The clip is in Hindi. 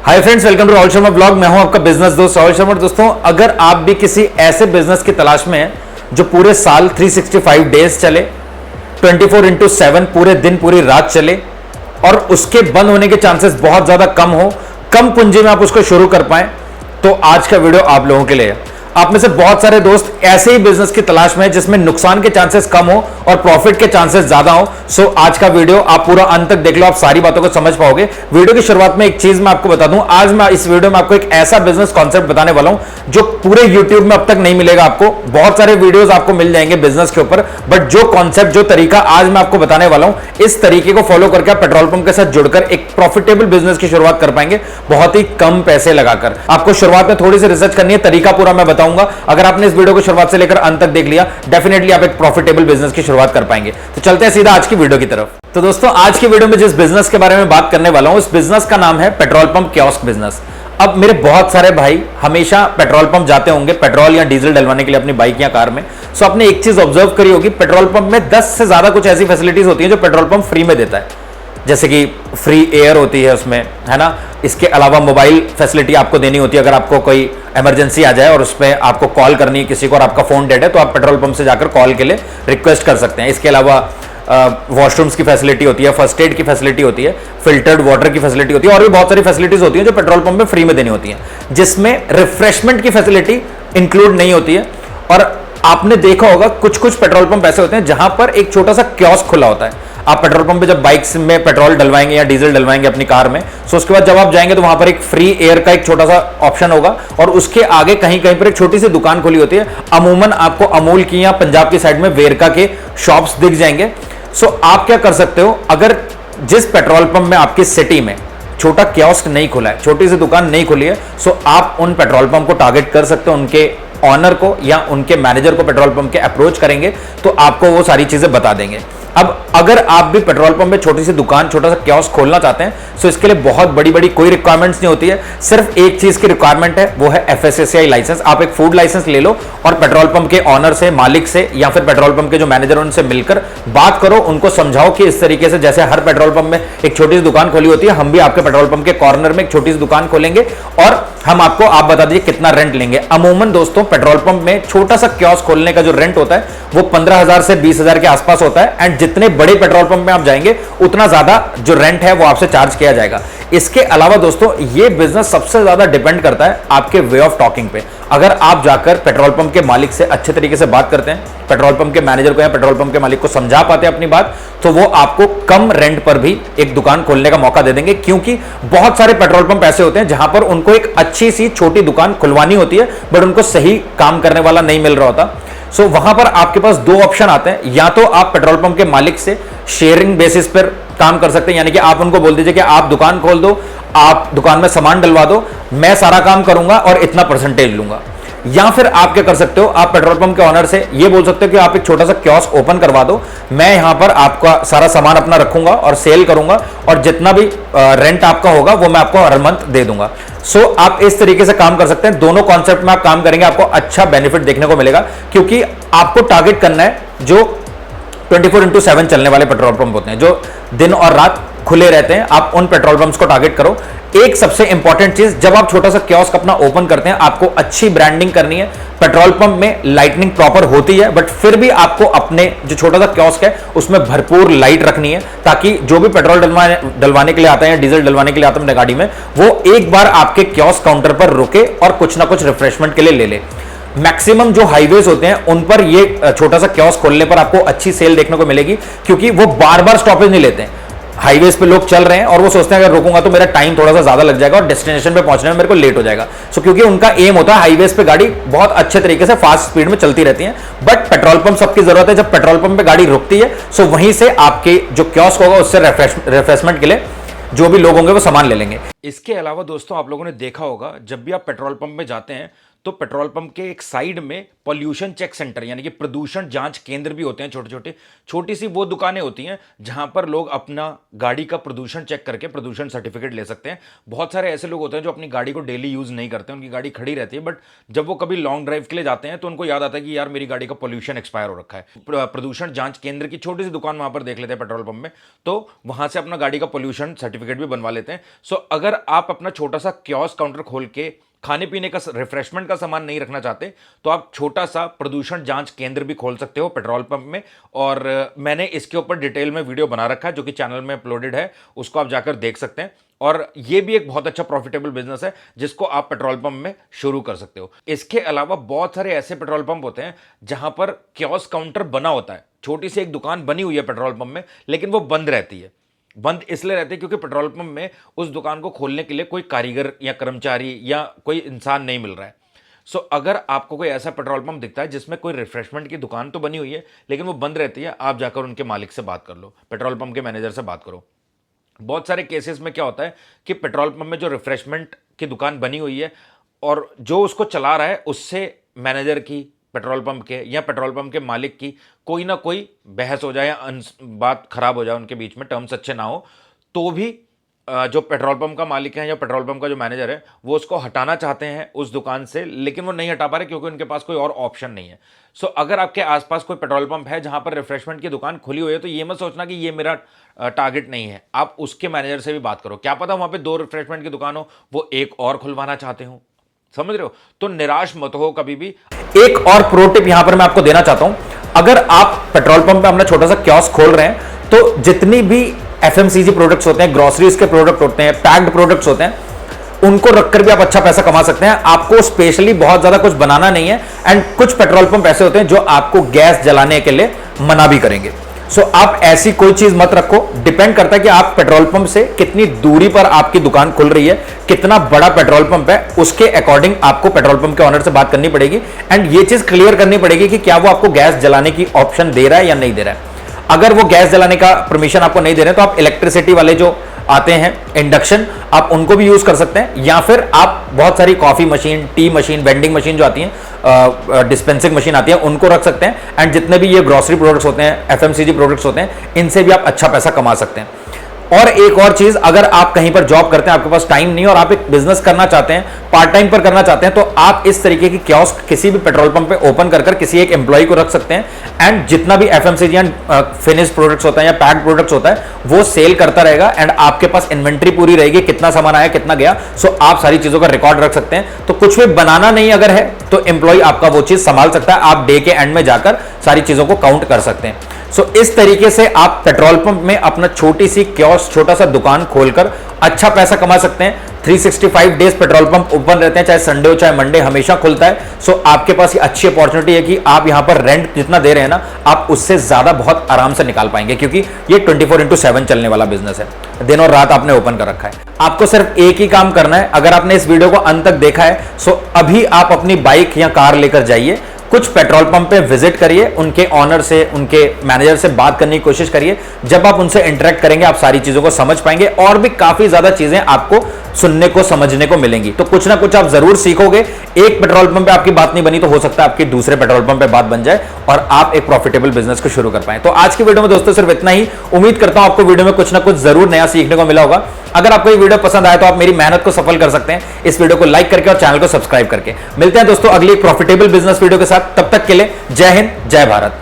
Hi friends, welcome to Rahul Sharma blog. मैं हूं आपका बिजनेस दोस्त राहुल शर्मा। दोस्तों, अगर आप भी किसी ऐसे बिजनेस की तलाश में हैं जो पूरे साल 365 डेज चले, 24/7 पूरे दिन पूरी रात चले और उसके बंद होने के चांसेस बहुत ज्यादा कम हो, कम पूंजी में आप उसको शुरू कर पाएं, तो आज का वीडियो आप लोगों के लिए है। आप में से बहुत सारे दोस्त ऐसे ही बिजनेस की तलाश में हैं जिसमें नुकसान के चांसेस कम हो और प्रॉफिट के चांसेस ज्यादा हो। सो आज का वीडियो आप पूरा अंत तक देख लो, आप सारी बातों को समझ पाओगे। वीडियो की शुरुआत में एक चीज मैं आपको बता दूं, आज मैं इस वीडियो में आपको एक ऐसा बिजनेस कॉन्सेप्ट बताने वाला हूं जो पूरे यूट्यूब में अब तक नहीं मिलेगा। आपको बहुत सारे वीडियोस आपको मिल जाएंगे बिजनेस के ऊपर, बट जो कॉन्सेप्ट, जो तरीका आज मैं आपको बताने वाला हूं, इस तरीके को फॉलो करके आप पेट्रोल पंप के साथ जुड़कर एक प्रॉफिटेबल बिजनेस की शुरुआत कर पाएंगे, बहुत ही कम पैसे लगाकर। आपको शुरुआत में थोड़ी सी रिसर्च करनी है, तरीका पूरा मैं बताऊंगा। अगर आपने इस वीडियो को शुरुआत से लेकर अंत तक देख लिया, डेफिनेटली आप एक प्रॉफिटेबल बिजनेस की शुरुआत कर पाएंगे। तो चलते हैं सीधा आज की वीडियो की तरफ। तो दोस्तों, आज की वीडियो में जिस बिजनेस के बारे में बात करने वाला हूं, उस बिजनेस का नाम है पेट्रोल पंप कियोस्क बिजनेस। अब मेरे बहुत सारे भाई हमेशा पेट्रोल पंप जाते होंगे पेट्रोल या डीजल डलवाने के लिए अपनी बाइक या कार में। सो आपने एक चीज ऑब्जर्व करी होगी, पेट्रोल पंप में 10 से ज्यादा कुछ ऐसी फैसिलिटीज होती है जो पेट्रोल पंप फ्री में देता है। जैसे कि फ्री एयर होती है उसमें, है ना। इसके अलावा मोबाइल फैसिलिटी आपको देनी होती है। अगर आपको कोई इमरजेंसी आ जाए और उसमें आपको कॉल करनी है किसी को और आपका फोन डेड है, तो आप पेट्रोल पंप से जाकर कॉल के लिए रिक्वेस्ट कर सकते हैं। इसके अलावा वॉशरूम्स की फैसिलिटी होती है, फर्स्ट एड की फैसिलिटी होती है, फिल्टर्ड वाटर की फैसिलिटी होती है और भी बहुत सारी फैसिलिटीज होती है जो पेट्रोल पंप में फ्री में देनी होती है, जिसमें रिफ्रेशमेंट की फैसिलिटी इंक्लूड नहीं होती है। और आपने देखा होगा कुछ कुछ पेट्रोल पंप ऐसे होते हैं जहां पर एक छोटा सा कियोस्क खुला होता है। आप पेट्रोल पंप पे जब बाइक्स में पेट्रोल डलवाएंगे या डीजल डलवाएंगे अपनी कार में, सो उसके बाद जब आप जाएंगे तो वहां पर एक फ्री एयर का एक छोटा सा ऑप्शन होगा और उसके आगे कहीं कहीं पर एक छोटी सी दुकान खुली होती है। अमूमन आपको अमूल की या पंजाब की साइड में वेरका के शॉप्स दिख जाएंगे। सो आप क्या कर सकते हो, अगर जिस पेट्रोल पंप में आपकी सिटी में छोटा कियोस्क नहीं खुला है, छोटी सी दुकान नहीं खुली है, सो आप उन पेट्रोल पंप को टारगेट कर सकते हो। उनके ऑनर को या उनके मैनेजर को पेट्रोल पंप के अप्रोच करेंगे तो आपको वो सारी चीजें बता देंगे। अब अगर आप भी पेट्रोल पंप में छोटी सी दुकान, छोटा सा कियोस्क खोलना चाहते हैं, तो इसके लिए बहुत बड़ी बड़ी कोई रिक्वायरमेंट्स नहीं होती है। सिर्फ एक चीज की रिक्वायरमेंट है, वो है FSSAI लाइसेंस। आप एक फूड लाइसेंस ले लो और पेट्रोल पंप के ऑनर से, मालिक से या फिर पेट्रोल पंप के जो मैनेजर उनसे मिलकर बात करो, उनको समझाओ कि इस तरीके से, जैसे हर पेट्रोल पंप में एक छोटी सी दुकान खोली होती है, हम भी आपके पेट्रोल पंप के कॉर्नर में एक छोटी सी दुकान खोलेंगे और हम आपको, आप बता दीजिए कितना रेंट लेंगे। अमूमन दोस्तों, पेट्रोल पंप में छोटा सा कियोस्क खोलने का जो रेंट होता है वो 15,000 से 20,000 के आसपास होता है। एंड जितने बड़े पेट्रोल पंप में आप जाएंगे उतना ज्यादा जो रेंट है वो आपसे चार्ज किया जाएगा। इसके अलावा दोस्तों, ये बिजनेस सबसे ज्यादा डिपेंड करता है आपके वे ऑफ टॉकिंग पे। अगर आप जाकर पेट्रोल पंप के मालिक से अच्छे तरीके से बात करते हैं, पेट्रोल पंप के मैनेजर को या पेट्रोल पंप के मालिक को समझा पाते हैं अपनी बात, तो वो आपको कम रेंट पर भी एक दुकान खोलने का मौका दे देंगे। क्योंकि बहुत सारे पेट्रोल पंप ऐसे होते हैं जहां पर उनको एक अच्छी सी छोटी दुकान खुलवानी होती है, बट उनको सही काम करने वाला नहीं मिल रहा होता। सो वहां पर आपके पास दो ऑप्शन आते हैं, या तो आप पेट्रोल पंप के मालिक से शेयरिंग बेसिस पर काम कर सकते हैं, यानी कि आप उनको बोल दीजिए कि आप दुकान खोल दो, आप दुकान में सामान डलवा दो, मैं सारा काम करूंगा और इतना परसेंटेज लूंगा। या फिर आप क्या कर सकते हो, आप पेट्रोल पंप के ऑनर से ये बोल सकते हो कि आप एक छोटा सा कियोस्क ओपन करवा दो, मैं यहां पर आपका सारा सामान अपना रखूंगा और सेल करूंगा और जितना भी रेंट आपका होगा वो मैं आपको हर मंथ दे दूंगा। सो आप इस तरीके से काम कर सकते हैं। दोनों कॉन्सेप्ट में आप काम करेंगे, आपको अच्छा बेनिफिट देखने को मिलेगा, क्योंकि आपको टारगेट करना है जो 24/7 चलने वाले पेट्रोल पंप होते हैं, जो दिन और रात खुले रहते हैं। आप उन पेट्रोल पंप्स को टारगेट करो। एक सबसे इंपॉर्टेंट चीज, जब आप छोटा सा कियोस्क अपना ओपन करते हैं, आपको अच्छी ब्रांडिंग करनी है। पेट्रोल पंप में लाइटनिंग प्रॉपर होती है, बट फिर भी आपको अपने जो छोटा सा कियोस्क है उसमें भरपूर लाइट रखनी है, ताकि जो भी पेट्रोल डलवाने के लिए आता है या डीजल डलवाने के लिए आता है अपने गाड़ी में, वो एक बार आपके कियोस्क काउंटर पर रुके और कुछ ना कुछ रिफ्रेशमेंट के लिए ले ले। मैक्सिमम जो हाईवेज होते हैं उन पर ये छोटा सा कियोस्क खोलने पर आपको अच्छी सेल देखने को मिलेगी, क्योंकि वो बार बार स्टॉपेज नहीं लेते हैं। हाईवेज पे लोग चल रहे हैं और वो सोचते हैं अगर रोकूंगा तो मेरा टाइम थोड़ा सा ज्यादा लग जाएगा और डेस्टिनेशन पे पहुंचने में मेरे को लेट हो जाएगा। सो क्योंकि उनका एम होता है, हाईवेज पे गाड़ी बहुत अच्छे तरीके से फास्ट स्पीड में चलती रहती है, बट पेट्रोल पंप सबकी जरूरत है। जब पेट्रोल पंप पे गाड़ी रुकती है, सो वहीं से आपके जो कियोस्क होगा उससे रिफ्रेशमेंट के लिए जो भी लोग होंगे वो सामान ले लेंगे। इसके अलावा दोस्तों, आप लोगों ने देखा होगा जब भी आप पेट्रोल पंप में जाते हैं तो पेट्रोल पंप के एक साइड में पॉल्यूशन चेक सेंटर यानी कि प्रदूषण जांच केंद्र भी होते हैं। छोटे छोटे छोटी सी वो दुकानें होती हैं जहां पर लोग अपना गाड़ी का प्रदूषण चेक करके प्रदूषण सर्टिफिकेट ले सकते हैं। बहुत सारे ऐसे लोग होते हैं जो अपनी गाड़ी को डेली यूज नहीं करते, उनकी गाड़ी खड़ी रहती है, बट जब वो कभी लॉन्ग ड्राइव के लिए जाते हैं तो उनको याद आता है कि यार मेरी गाड़ी का पॉल्यूशन एक्सपायर हो रखा है। प्रदूषण जांच केंद्र की छोटी सी दुकान वहां पर देख लेते हैं पेट्रोल पंप में, तो वहां से अपना गाड़ी का पॉल्यूशन सर्टिफिकेट भी बनवा लेते हैं। सो अगर आप अपना छोटा सा कियोस्क काउंटर खोल के खाने पीने का रिफ्रेशमेंट का सामान नहीं रखना चाहते तो आप छोटा सा प्रदूषण जांच केंद्र भी खोल सकते हो पेट्रोल पंप में। और मैंने इसके ऊपर डिटेल में वीडियो बना रखा है जो कि चैनल में अपलोडेड है, उसको आप जाकर देख सकते हैं। और ये भी एक बहुत अच्छा प्रॉफिटेबल बिजनेस है जिसको आप पेट्रोल पंप में शुरू कर सकते हो। इसके अलावा बहुत सारे ऐसे पेट्रोल पंप होते हैं जहां पर कियोस्क काउंटर बना होता है, छोटी सी एक दुकान बनी हुई है पेट्रोल पंप में, लेकिन वो बंद रहती है। बंद इसलिए रहते हैं क्योंकि पेट्रोल पंप में उस दुकान को खोलने के लिए कोई कारीगर या कर्मचारी या कोई इंसान नहीं मिल रहा है। सो अगर आपको कोई ऐसा पेट्रोल पंप दिखता है जिसमें कोई रिफ्रेशमेंट की दुकान तो बनी हुई है लेकिन वो बंद रहती है, आप जाकर उनके मालिक से बात कर लो, पेट्रोल पंप के मैनेजर से बात करो। बहुत सारे केसेस में क्या होता है कि पेट्रोल पंप में जो रिफ्रेशमेंट की दुकान बनी हुई है और जो उसको चला रहा है उससे मैनेजर की, पेट्रोल पंप के या पेट्रोल पंप के मालिक की कोई ना कोई बहस हो जाए या बात खराब हो जाए उनके बीच में, टर्म्स अच्छे ना हो, तो भी जो पेट्रोल पंप का मालिक है या पेट्रोल पंप का जो मैनेजर है वो उसको हटाना चाहते हैं उस दुकान से, लेकिन वो नहीं हटा पा रहे क्योंकि उनके पास कोई और ऑप्शन नहीं है। सो अगर आपके आसपास कोई पेट्रोल पंप है जहां पर रिफ्रेशमेंट की दुकान खुली हुई है तो ये मत सोचना कि ये मेरा टारगेट नहीं है, आप उसके मैनेजर से भी बात करो। क्या पता वहां पे 2 रिफ्रेशमेंट की दुकान हो, वो एक और खुलवाना चाहते हो, समझ रहे हो? तो निराश मत हो कभी भी। एक और प्रो टिप यहां पर मैं आपको देना चाहता हूं, अगर आप पेट्रोल पंप पे अपना छोटा सा कियोस्क खोल रहे हैं तो जितनी भी एफएमसीजी प्रोडक्ट्स होते हैं, ग्रोसरीज के प्रोडक्ट होते हैं, पैक्ड प्रोडक्ट्स होते हैं, उनको रखकर भी आप अच्छा पैसा कमा सकते हैं। आपको स्पेशली बहुत ज्यादा कुछ बनाना नहीं है। एंड कुछ पेट्रोल पंप ऐसे होते हैं जो आपको गैस जलाने के लिए मना भी करेंगे। सो आप ऐसी कोई चीज मत रखो। डिपेंड करता है कि आप पेट्रोल पंप से कितनी दूरी पर आपकी दुकान खुल रही है, कितना बड़ा पेट्रोल पंप है, उसके अकॉर्डिंग आपको पेट्रोल पंप के ऑनर से बात करनी पड़ेगी। एंड ये चीज क्लियर करनी पड़ेगी कि क्या वो आपको गैस जलाने की ऑप्शन दे रहा है या नहीं दे रहा है। अगर वो गैस जलाने का परमिशन आपको नहीं दे रहे तो आप इलेक्ट्रिसिटी वाले जो आते हैं इंडक्शन, आप उनको भी यूज कर सकते हैं, या फिर आप बहुत सारी coffee machine, T machine, vending machine जो आती हैं, डिस्पेंसिंग मशीन आती है, उनको रख सकते हैं। एंड जितने भी ये ग्रोसरी प्रोडक्ट्स होते हैं, एफएमसीजी प्रोडक्ट्स होते हैं, इनसे भी आप अच्छा पैसा कमा सकते हैं। और एक और चीज, अगर आप कहीं पर जॉब करते हैं, आपके पास टाइम नहीं और आप एक बिजनेस करना चाहते हैं, पार्ट टाइम पर करना चाहते हैं, तो आप इस तरीके की कियोस्क किसी भी पेट्रोल पंप पे ओपन कर किसी एक एम्प्लॉय को रख सकते हैं। एंड जितना भी एफएमसीजी एंड फिनिश प्रोडक्ट्स होता है या पैक्ड प्रोडक्ट्स होता है वो सेल करता रहेगा। एंड आपके पास इन्वेंट्री पूरी रहेगी, कितना सामान आया, कितना गया। सो आप सारी चीजों का रिकॉर्ड रख सकते हैं। तो कुछ भी बनाना नहीं अगर है तो एम्प्लॉय आपका वो चीज संभाल सकता है। आप डे के एंड में जाकर सारी चीजों को काउंट कर सकते हैं। सो इस तरीके से आप पेट्रोल पंप में अपना छोटी सी कियोस्क, छोटा सा दुकान खोलकर अच्छा पैसा कमा सकते हैं। 365 डेज पेट्रोल पंप ओपन रहते हैं, चाहे संडे हो चाहे मंडे, हमेशा खुलता है। सो आपके पास ये अच्छी अपॉर्चुनिटी है कि आप यहां पर रेंट जितना दे रहे हैं ना, आप उससे ज्यादा बहुत आराम से निकाल पाएंगे, क्योंकि ये 24/7 चलने वाला बिजनेस है। दिन और रात आपने ओपन कर रखा है। आपको सिर्फ एक ही काम करना है। अगर आपने इस वीडियो को अंत तक देखा है सो अभी आप अपनी बाइक या कार लेकर जाइए, कुछ पेट्रोल पंप पे विजिट करिए, उनके ऑनर से, उनके मैनेजर से बात करने की कोशिश करिए। जब आप उनसे इंटरेक्ट करेंगे आप सारी चीजों को समझ पाएंगे और भी काफी ज्यादा चीजें आपको सुनने को, समझने को मिलेंगी। तो कुछ ना कुछ आप जरूर सीखोगे। एक पेट्रोल पंप पे आपकी बात नहीं बनी तो हो सकता है आपकी दूसरे पेट्रोल पंप पे बात बन जाए और आप एक प्रॉफिटेबल बिजनेस को शुरू कर पाए। तो आज की वीडियो में दोस्तों सिर्फ इतना ही। उम्मीद करता हूं आपको वीडियो में कुछ ना कुछ जरूर नया सीखने को मिला होगा। अगर आपको ये वीडियो पसंद आए तो आप मेरी मेहनत को सफल कर सकते हैं इस वीडियो को लाइक करके और चैनल को सब्सक्राइब करके। मिलते हैं दोस्तों अगली एक प्रॉफिटेबल बिजनेस वीडियो के साथ। तब तक के लिए जय हिंद, जय भारत।